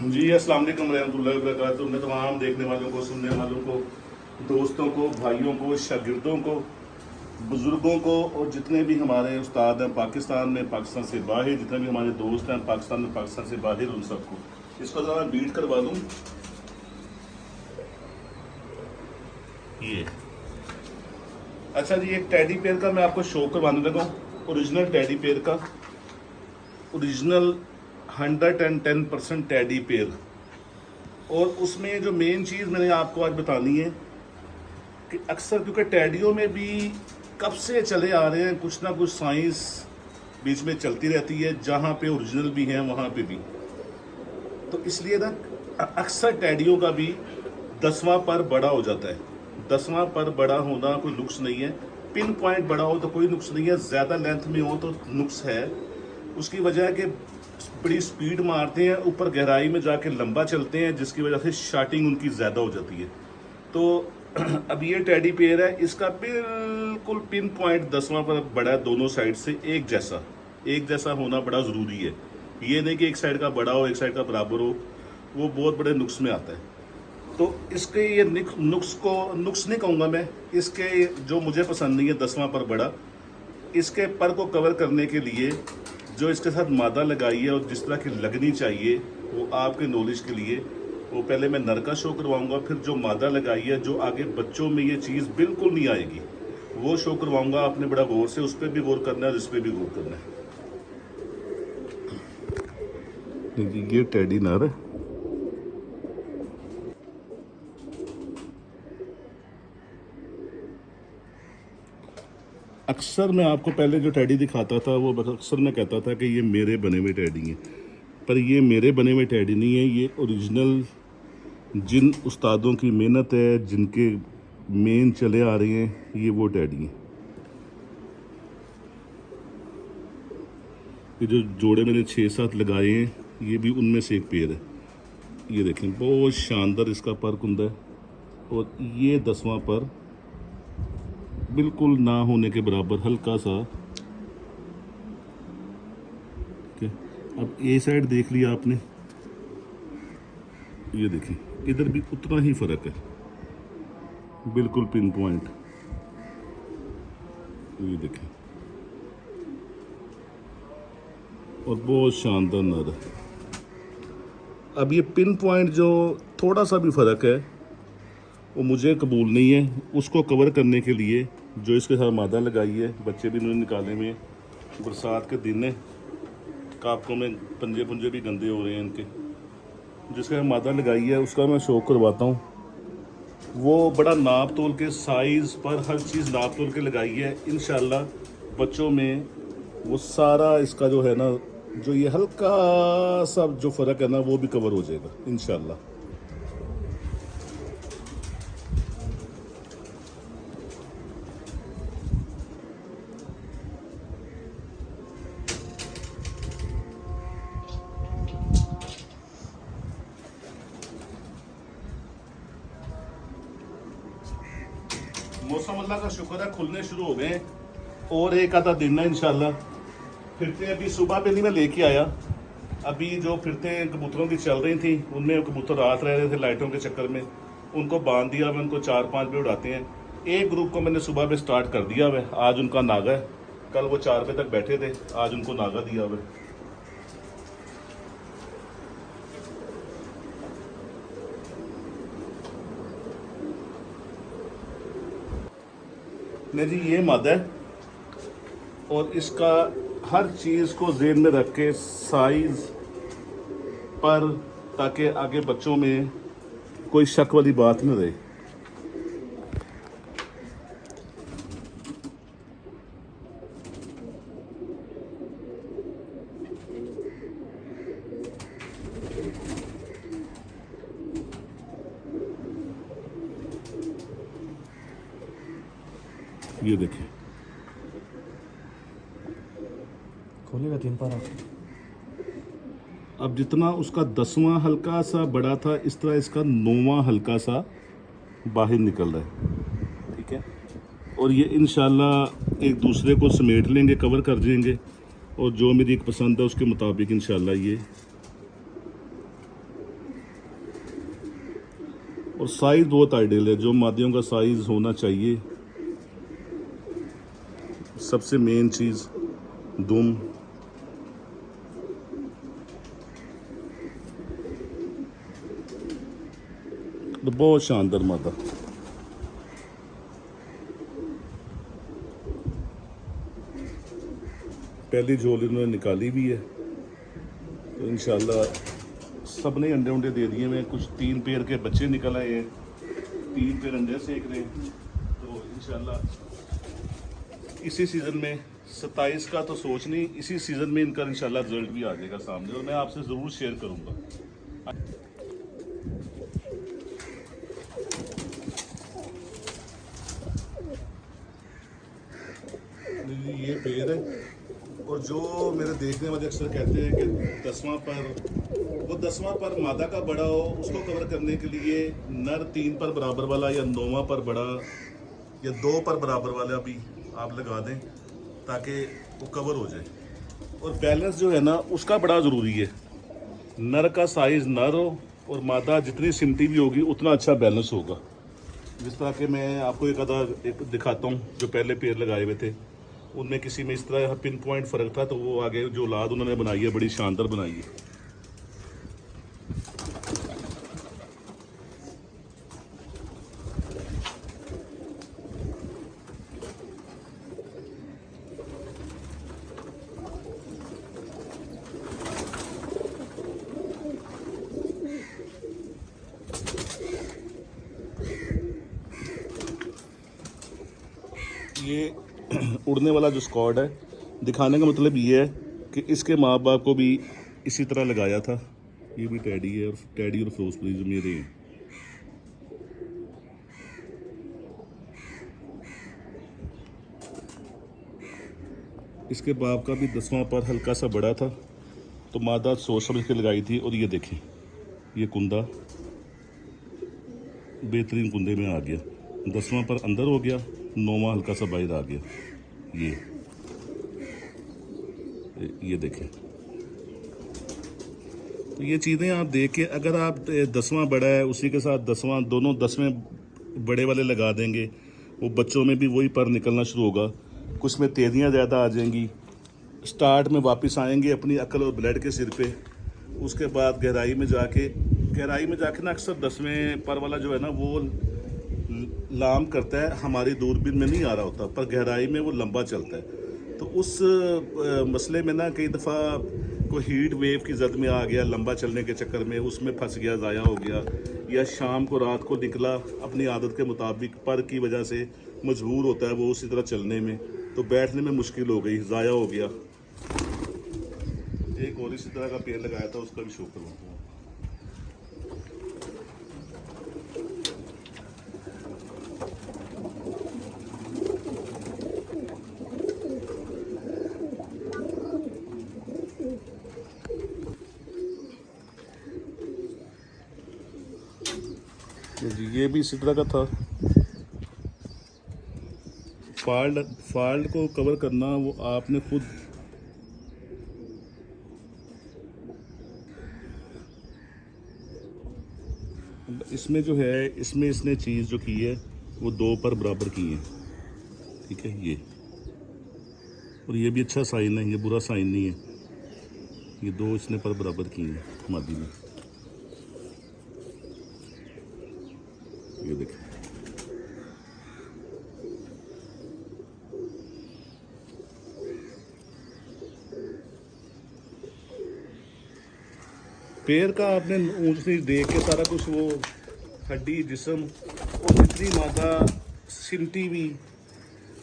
जी अस्सलाम वालेकुम रहमतुल्लाहि व बरकातुहू। मैं तमाम देखने वालों को, सुनने वालों को, दोस्तों को, भाइयों को, शागिर्दों को, बुज़ुर्गों को और जितने भी हमारे उस्ताद हैं पाकिस्तान में, पाकिस्तान से बाहर, जितने भी हमारे दोस्त हैं पाकिस्तान में, पाकिस्तान से बाहर, उन सबको इसको ज़रा मैं बीट करवा दूँ। ये अच्छा जी, एक टेडी पेयर का मैं आपको शो करवाने लगा हूँ। ओरिजिनल टेडी पेयर का, ओरिजिनल 110% टेडी पेयर। और उसमें जो मेन चीज़ मैंने आपको आज बतानी है कि अक्सर क्योंकि टेडियों में भी कब से चले आ रहे हैं कुछ ना कुछ साइंस बीच में चलती रहती है, जहाँ पे ओरिजिनल भी हैं वहाँ पे भी। तो इसलिए ना अक्सर टेडियों का भी 10वां पर बड़ा हो जाता है। 10वां पर बड़ा होना कोई नुक्स नहीं है, पिन पॉइंट बड़ा हो तो कोई नुक्स नहीं है, ज़्यादा लेंथ में हो तो नुक्स है। उसकी वजह है कि बड़ी स्पीड मारते हैं, ऊपर गहराई में जाके लंबा चलते हैं, जिसकी वजह से शार्टिंग उनकी ज़्यादा हो जाती है। तो अब ये टेडी पेयर है, इसका बिल्कुल पिन पॉइंट 10वां पर बड़ा है, दोनों साइड से एक जैसा होना बड़ा ज़रूरी है। ये नहीं कि एक साइड का बड़ा हो एक साइड का बराबर हो, वो बहुत बड़े नुक्स में आता है। तो इसके ये नुक्स नहीं कहूँगा मैं, इसके जो मुझे पसंद नहीं है 10वां पर बड़ा, इसके पर को कवर करने के लिए जो इसके साथ मादा लगाई है और जिस तरह की लगनी चाहिए, वो आपके नॉलेज के लिए, वो पहले मैं नर का शो करवाऊंगा, फिर जो मादा लगाई है जो आगे बच्चों में ये चीज़ बिल्कुल नहीं आएगी वो शो करवाऊंगा। आपने बड़ा गौर से उस पर भी गौर करना है, इस पर भी गौर करना है। ये टेडी नर है। अक्सर मैं आपको पहले जो टेडी दिखाता था वो अक्सर मैं कहता था कि ये मेरे बने हुए टेडी हैं, पर ये मेरे बने हुए टेडी नहीं है, ये ओरिजिनल जिन उस्तादों की मेहनत है, जिनके मेन चले आ रहे हैं, ये वो टेडी हैं। ये जो जोड़े मैंने 6-7 लगाए हैं, ये भी उनमें से एक पेयर है। ये देखें, बहुत शानदार इसका पर कुंदा है, और ये 10वां पर बिल्कुल ना होने के बराबर, हल्का सा। अब ए साइड देख लिया आपने, ये देखिए इधर भी उतना ही फर्क है, बिल्कुल पिन पॉइंट। ये देखें, और बहुत शानदार नर है। अब ये पिन पॉइंट जो थोड़ा सा भी फर्क है वो मुझे कबूल नहीं है। उसको कवर करने के लिए जो इसके साथ मादा लगाई है, बच्चे भी इन्होंने निकाले हुए हैं, बरसात के दिन है, कापकों में पंजे पुंजे भी गंदे हो रहे हैं इनके, जिसका मादा लगाई है उसका मैं शो करवाता हूँ। वो बड़ा नाप तोल के, साइज़ पर हर चीज़ नाप तोल के लगाई है। इंशाल्लाह बच्चों में वो सारा इसका जो है ना, जो ये हल्का सा जो फ़र्क है ना, वो भी कवर हो जाएगा इंशाल्लाह। मौसम अल्लाह का शुक्र है, खुलने शुरू हो गए हैं, और एक आधा दिन है इंशाल्लाह। फिरते अभी सुबह पे नहीं मैं लेके आया, अभी जो फिरते कबूतरों की चल रही थी उनमें कबूतर रात रह रहे थे लाइटों के चक्कर में, उनको बांध दिया। मैं उनको 4-5 बजे उड़ाते हैं। एक ग्रुप को मैंने सुबह पे स्टार्ट कर दिया हुआ है, आज उनका नागा है। कल वो 4 बजे तक बैठे थे, आज उनको नागा दिया हुआ है। नहीं जी, ये मादा है, और इसका हर चीज़ को ज़हन में रख के साइज़ पर, ताकि आगे बच्चों में कोई शक वाली बात न रहे। ये देखिए, खोलेगा 3 पारा। अब जितना उसका 10वां हल्का सा बड़ा था, इस तरह इसका 9वां हल्का सा बाहर निकल रहा है। ठीक है, और ये इंशाल्लाह एक दूसरे को समेट लेंगे, कवर कर देंगे, और जो मेरी एक पसंद है उसके मुताबिक इंशाल्लाह ये और साइज़ बहुत आइडियल है, जो मादियों का साइज़ होना चाहिए। सबसे मेन चीज़ दुम, तो बहुत शानदार मादा। पहली झोली उन्होंने निकाली भी है, तो इंशाल्लाह सब ने अंडे उंडे दे दिए हैं। कुछ 3 पेयर के बच्चे निकल आए हैं, 3 पेयर अंडे सेक रहे हैं। तो इंशाल्लाह इसी सीज़न में 27 का तो सोच नहीं, इसी सीज़न में इनका इंशाल्लाह रिजल्ट भी आ जाएगा सामने, और मैं आपसे ज़रूर शेयर करूँगा। ये पेड़ है, और जो मेरे देखने वाले अक्सर कहते हैं कि 10वां पर, वो 10वां पर मादा का बड़ा हो, उसको कवर करने के लिए नर 3 पर बराबर वाला या 9वां पर बड़ा या 2 पर बराबर वाला भी आप लगा दें, ताकि वो कवर हो जाए। और बैलेंस जो है ना उसका बड़ा ज़रूरी है। नर का साइज़ नर हो और मादा जितनी सिमटी भी होगी उतना अच्छा बैलेंस होगा। जिस तरह के मैं आपको एक दिखाता हूँ, जो पहले पेड़ लगाए हुए थे उनमें किसी में इस तरह पिन पॉइंट फ़र्क था, तो वो आगे जो औलाद उन्होंने बनाई है बड़ी शानदार बनाई है। ये उड़ने वाला जो स्क्वाड है, दिखाने का मतलब ये है कि इसके माँ बाप को भी इसी तरह लगाया था। ये भी टैडी है, और टैडी और फ्रोस्प्री जो मेरे हैं। इसके बाप का भी 10वां पर हल्का सा बड़ा था, तो मादा सोच समझ के लगाई थी। और ये देखें, ये कुंदा बेहतरीन कुंदे में आ गया, 10वां पर अंदर हो गया, 9वां हल्का सा बाहर आ गया। ये देखें। तो ये चीज़ें आप देख के, अगर आप 10वां बड़ा है उसी के साथ 10वां, दोनों 10वें बड़े वाले लगा देंगे, वो बच्चों में भी वही पर निकलना शुरू होगा। कुछ में तेजियाँ ज़्यादा आ जाएंगी, स्टार्ट में वापस आएंगे अपनी अकल और ब्लड के सिर पे। उसके बाद गहराई में जाके ना अक्सर 10वें पर वाला जो है ना वो लाम करता है, हमारी दूरबीन में नहीं आ रहा होता, पर गहराई में वो लंबा चलता है। तो उस मसले में ना कई दफ़ा कोई हीट वेव की जद में आ गया, लंबा चलने के चक्कर में उसमें फंस गया, ज़ाया हो गया, या शाम को रात को निकला अपनी आदत के मुताबिक, पर की वजह से मजबूर होता है वो उसी तरह चलने में, तो बैठने में मुश्किल हो गई, ज़ाया हो गया। एक और इसी तरह का पेड़ लगाया था, उसका भी शो करवाता हूँ। जी ये भी इसी तरह का था। फॉल्ट को कवर करना वो आपने खुद इसमें जो है, इसमें इसने चीज़ जो की है वो 2 पर बराबर की है, ठीक है। ये और ये भी अच्छा साइन है, ये बुरा साइन नहीं है। ये 2 इसने पर बराबर की है मादी में। ये देखिए, पैर का आपने ऊंच नीच देख के सारा कुछ, वो हड्डी जिस्म और जितनी मादा सिमटी हुई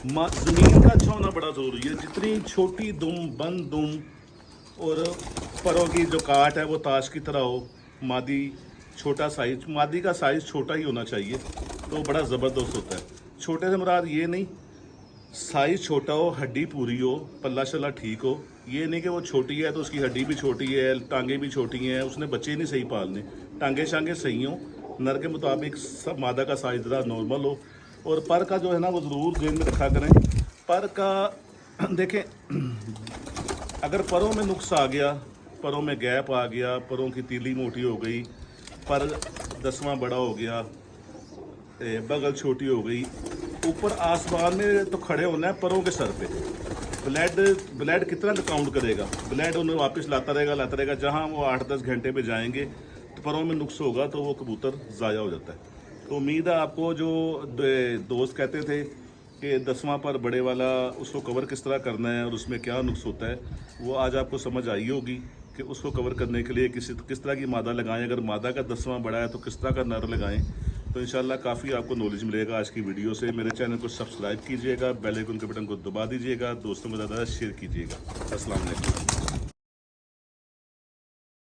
ज़मीन का अच्छा होना बड़ा ज़रूरी है। जितनी छोटी दुम, बंद दुम और परों की जो काट है वो ताश की तरह हो, मादी छोटा साइज, मादी का साइज़ छोटा ही होना चाहिए, तो बड़ा ज़बरदस्त होता है। छोटे से मुराद ये नहीं, साइज़ छोटा हो, हड्डी पूरी हो, पल्ला शल्ला ठीक हो। ये नहीं कि वो छोटी है तो उसकी हड्डी भी छोटी है, टांगे भी छोटी हैं, उसने बच्चे नहीं सही पालने, टांगे शांगे सही हो, नर के मुताबिक सब, मादा का साइज़ ज़रा नॉर्मल हो। और पर का जो है ना वो ज़रूर ध्यान में रखा करें। पर का देखें, अगर परों में नुक्स आ गया, परों में गैप आ गया, परों की तीली मोटी हो गई, पर 10वां बड़ा हो गया, बगल छोटी हो गई, ऊपर आसमान में तो खड़े होना है परों के सर पे। ब्लड कितना काउंट करेगा, ब्लड उन्हें वापस लाता रहेगा। जहाँ वो 8-10 घंटे में जाएंगे तो परों में नुक्स होगा तो वो कबूतर ज़ाया हो जाता है। तो उम्मीद है आपको जो दोस्त कहते थे कि 10वां पर बड़े वाला उसको कवर किस तरह करना है और उसमें क्या नुक्स होता है, वो आज आपको समझ आई होगी कि उसको कवर करने के लिए किस तरह की मादा लगाएं। अगर मादा का 10वां बड़ा है तो किस तरह का नर लगाएं। तो इंशाल्लाह काफ़ी आपको नॉलेज मिलेगा आज की वीडियो से। मेरे चैनल को सब्सक्राइब कीजिएगा, बेल आइकन के बटन को दबा दीजिएगा, दोस्तों को ज़्यादा शेयर कीजिएगा। अस्सलाम वालेकुम।